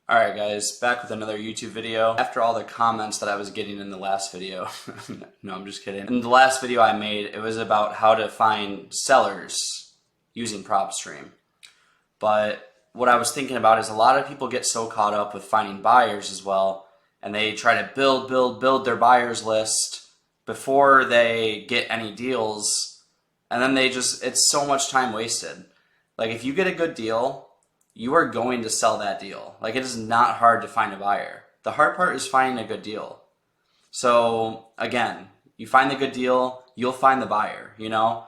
Alright guys, back with another YouTube video. After all the comments that I was getting in the last video, no, I'm just kidding. In the last video I made, it was about how to find sellers using PropStream. But what I was thinking about is a lot of people get so caught up with finding buyers as well, and they try to build their buyers list before they get any deals, and then it's so much time wasted. Like if you get a good deal, you are going to sell that deal. Like it is not hard to find a buyer. The hard part is finding a good deal. So again, you find the good deal, you'll find the buyer, you know?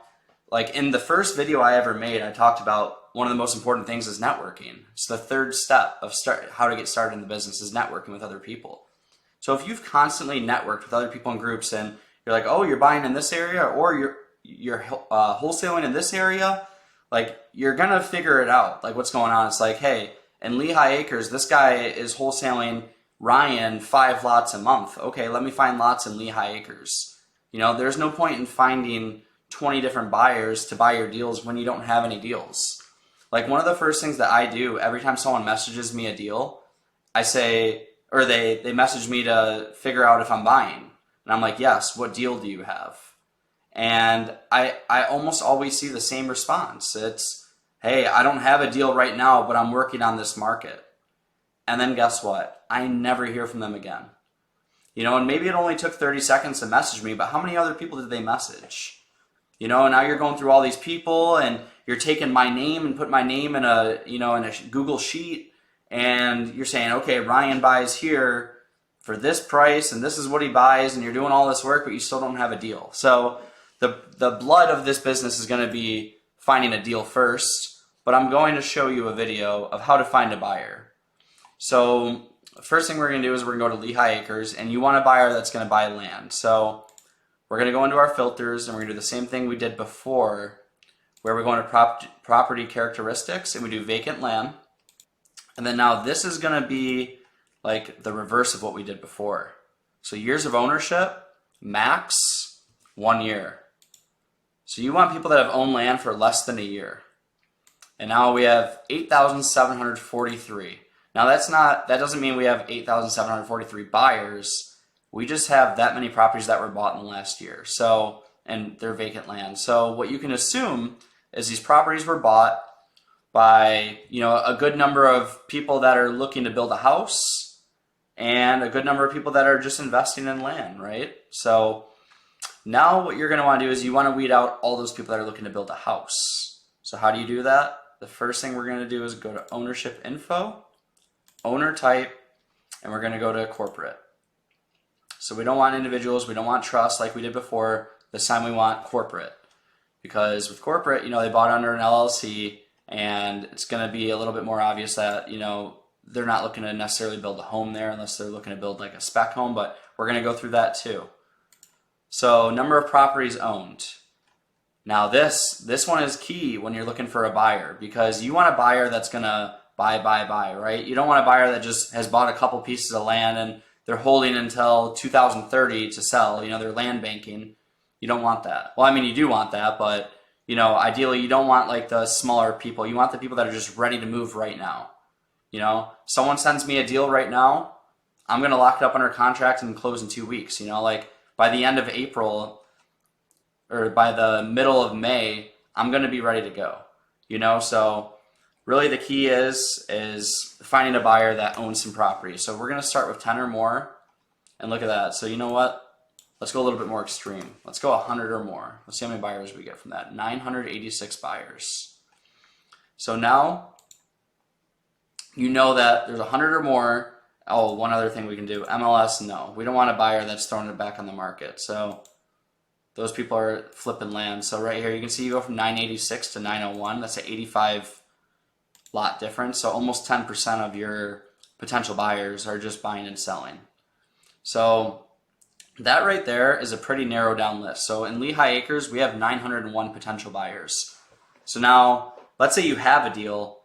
Like in the first video I ever made, I talked about one of the most important things is networking. It's the third step of how to get started in the business is networking with other people. So if you've constantly networked with other people in groups and you're like, oh, you're buying in this area or you're wholesaling in this area, like you're gonna figure it out, like what's going on. It's like, hey, in Lehigh Acres, this guy is wholesaling Ryan 5 lots a month. Okay, let me find lots in Lehigh Acres. You know, there's no point in finding 20 different buyers to buy your deals when you don't have any deals. Like one of the first things that I do every time someone messages me a deal, I say, or they message me to figure out if I'm buying. And I'm like, yes, what deal do you have? And I almost always see the same response. It's, hey, I don't have a deal right now, but I'm working on this market. And then guess what? I never hear from them again. You know, and maybe it only took 30 seconds to message me, but how many other people did they message? You know, and now you're going through all these people and you're taking my name and putting my name in a Google sheet and you're saying, okay, Ryan buys here for this price and this is what he buys, and you're doing all this work, but you still don't have a deal. So the blood of this business is going to be finding a deal first, but I'm going to show you a video of how to find a buyer. So first thing we're going to do is we're going to go to Lehigh Acres, and you want a buyer that's going to buy land. So we're going to go into our filters, and we're going to do the same thing we did before, where we're going to property characteristics, and we do vacant land. And then now this is going to be like the reverse of what we did before. So years of ownership, max 1 year. So you want people that have owned land for less than a year. And now we have 8,743. Now that doesn't mean we have 8,743 buyers. We just have that many properties that were bought in the last year. So, and they're vacant land. So what you can assume is these properties were bought by, you know, a good number of people that are looking to build a house and a good number of people that are just investing in land, right? So now what you're going to want to do is you want to weed out all those people that are looking to build a house. So how do you do that? The first thing we're going to do is go to ownership info, owner type, and we're going to go to corporate. So we don't want individuals, we don't want trust like we did before. This time we want corporate, because with corporate, you know, they bought under an LLC, and it's going to be a little bit more obvious that, you know, they're not looking to necessarily build a home there unless they're looking to build like a spec home, but we're going to go through that too. So number of properties owned. Now this one is key when you're looking for a buyer, because you want a buyer that's going to buy, right? You don't want a buyer that just has bought a couple pieces of land and they're holding until 2030 to sell. You know, they're land banking. You don't want that. Well, I mean, you do want that, but you know, ideally you don't want like the smaller people. You want the people that are just ready to move right now. You know, someone sends me a deal right now, I'm going to lock it up under contract and close in 2 weeks. You know, like by the end of April or by the middle of May, I'm going to be ready to go. You know, so really the key is finding a buyer that owns some property. So we're going to start with 10 or more, and look at that. So you know what? Let's go a little bit more extreme. Let's go 100 or more. Let's see how many buyers we get from that. 986 buyers. So now you know that there's 100 or more. Oh, one other thing we can do. MLS, no. We don't want a buyer that's throwing it back on the market. So those people are flipping land. So right here you can see you go from 986 to 901. That's an 85 lot difference. So almost 10% of your potential buyers are just buying and selling. So that right there is a pretty narrow down list. So in Lehigh Acres, we have 901 potential buyers. So now, let's say you have a deal.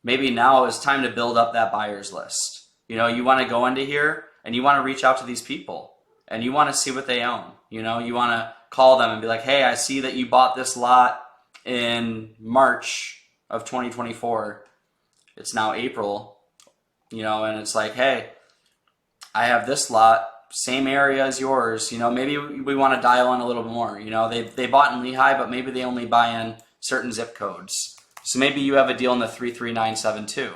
Maybe now is time to build up that buyers list. You know, you want to go into here and you want to reach out to these people and you want to see what they own. You know, you want to call them and be like, hey, I see that you bought this lot in March of 2024. It's now April. you know, and it's like, hey, I have this lot, same area as yours, you know, maybe we want to dial in a little more. You know, they bought in Lehigh, but maybe they only buy in certain zip codes. So maybe you have a deal in the 33972.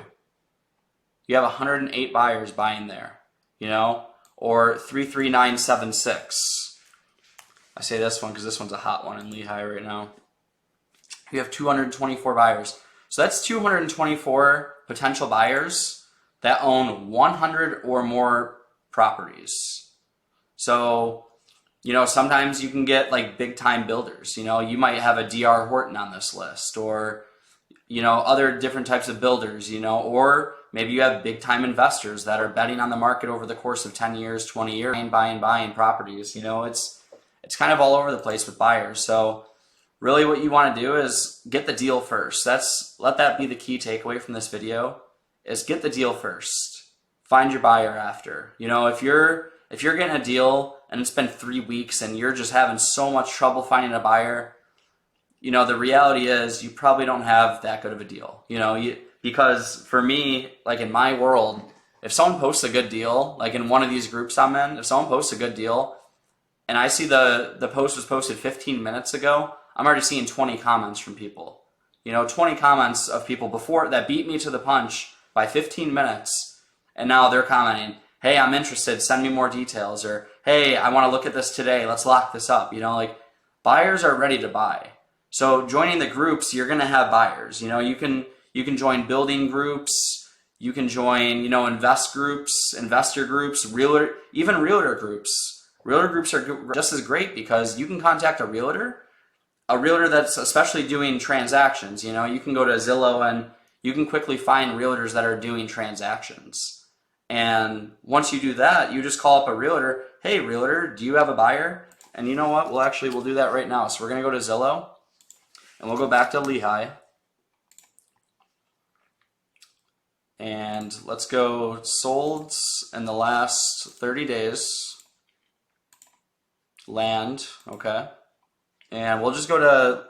You have 108 buyers buying there, you know, or 33976. I say this one because this one's a hot one in Lehigh right now. You have 224 buyers. So that's 224 potential buyers that own 100 or more properties. So, you know, sometimes you can get like big time builders. You know, you might have a DR Horton on this list, or, you know, other different types of builders, you know, or maybe you have big time investors that are betting on the market over the course of 10 years, 20 years, buying properties. You know, it's kind of all over the place with buyers. So really what you want to do is get the deal first. Let that be the key takeaway from this video, is get the deal first. Find your buyer after. You know, if you're getting a deal and it's been 3 weeks and you're just having so much trouble finding a buyer, you know, the reality is you probably don't have that good of a deal. You know, because for me, like in my world, if someone posts a good deal, like in one of these groups I'm in, if someone posts a good deal and I see the post was posted 15 minutes ago, I'm already seeing 20 comments from people. You know, 20 comments of people before that beat me to the punch by 15 minutes. And now they're commenting, hey, I'm interested, send me more details. Or, hey, I want to look at this today, let's lock this up. You know, like buyers are ready to buy. So joining the groups, you're going to have buyers. You know, you can join building groups, you can join, you know, investor groups, even realtor groups. Realtor groups are just as great because you can contact a realtor that's especially doing transactions. You know, you can go to Zillow and you can quickly find realtors that are doing transactions. And once you do that, you just call up a realtor. Hey, realtor, do you have a buyer? And you know what? We'll do that right now. So we're going to go to Zillow and we'll go back to Lehigh. And let's go sold in the last 30 days. Land, okay. And we'll just go to,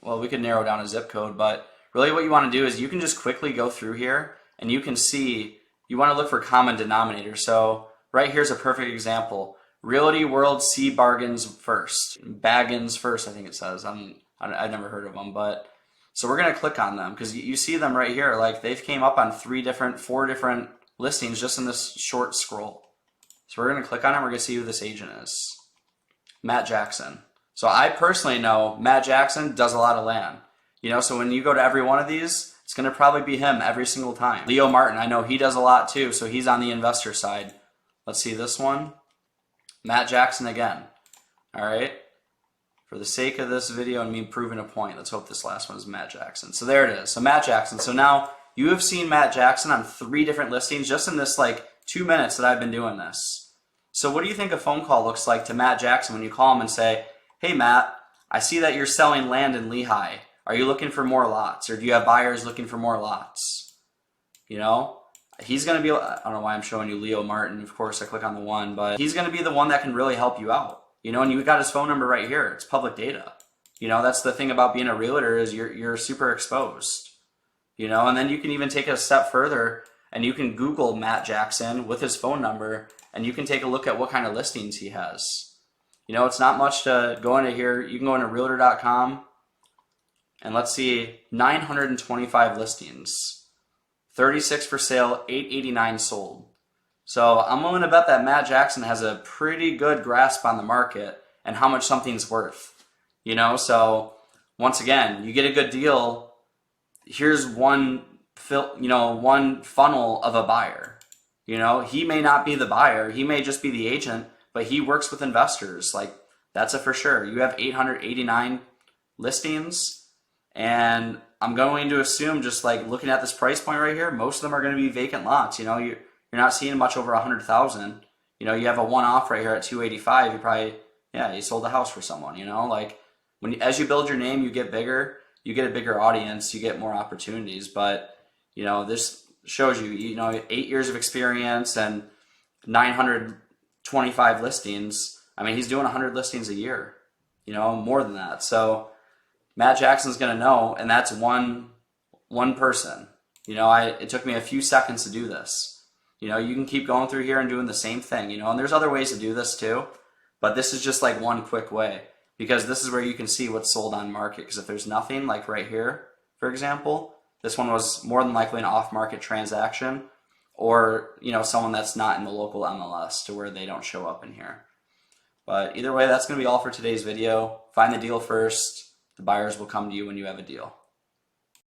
well, we could narrow down a zip code, but really what you want to do is you can just quickly go through here and you can see, you want to look for common denominators. So right here's a perfect example. Realty World C Bargains First. Baggins First, I think it says. I've never heard of them, but so we're going to click on them because you see them right here. Like they've came up on 4 different listings just in this short scroll. So we're going to click on it. We're going to see who this agent is. Matt Jackson. So I personally know Matt Jackson does a lot of land. You know, so when you go to every one of these, it's going to probably be him every single time. Leo Martin, I know he does a lot too, so he's on the investor side. Let's see this one. Matt Jackson again. All right. For the sake of this video and me proving a point, let's hope this last one is Matt Jackson. So there it is. So Matt Jackson. So now you have seen Matt Jackson on 3 different listings just in this like 2 minutes that I've been doing this. So what do you think a phone call looks like to Matt Jackson when you call him and say, hey Matt, I see that you're selling land in Lehigh. Are you looking for more lots? Or do you have buyers looking for more lots? You know, he's going to be, I don't know why I'm showing you Leo Martin. Of course, I click on the one, but he's going to be the one that can really help you out. You know, and you got his phone number right here. It's public data. You know, that's the thing about being a realtor is you're super exposed. You know, and then you can even take it a step further and you can Google Matt Jackson with his phone number and you can take a look at what kind of listings he has. You know, it's not much to go into here. You can go into realtor.com and let's see, 925 listings, 36 for sale, 889 sold. So I'm willing to bet that Matt Jackson has a pretty good grasp on the market and how much something's worth. You know, so once again, you get a good deal. Here's one funnel of a buyer. You know, he may not be the buyer. He may just be the agent, but he works with investors. Like that's a for sure. You have 889 listings. And I'm going to assume, just like looking at this price point right here, most of them are going to be vacant lots. You know, you're not seeing much over 100,000. You know, you have a one-off right here at 285. You probably, you sold a house for someone. You know, like as you build your name, you get bigger. You get a bigger audience. You get more opportunities. But you know, this shows you, 8 years of experience and 925 listings. I mean, he's doing 100 listings a year. You know, more than that. So Matt Jackson's going to know, and that's one person. You know, it took me a few seconds to do this. You know, you can keep going through here and doing the same thing, you know, and there's other ways to do this too, but this is just like one quick way, because this is where you can see what's sold on market. Because if there's nothing, like right here, for example, this one was more than likely an off-market transaction, or, you know, someone that's not in the local MLS to where they don't show up in here. But either way, that's going to be all for today's video. Find the deal first. The buyers will come to you when you have a deal.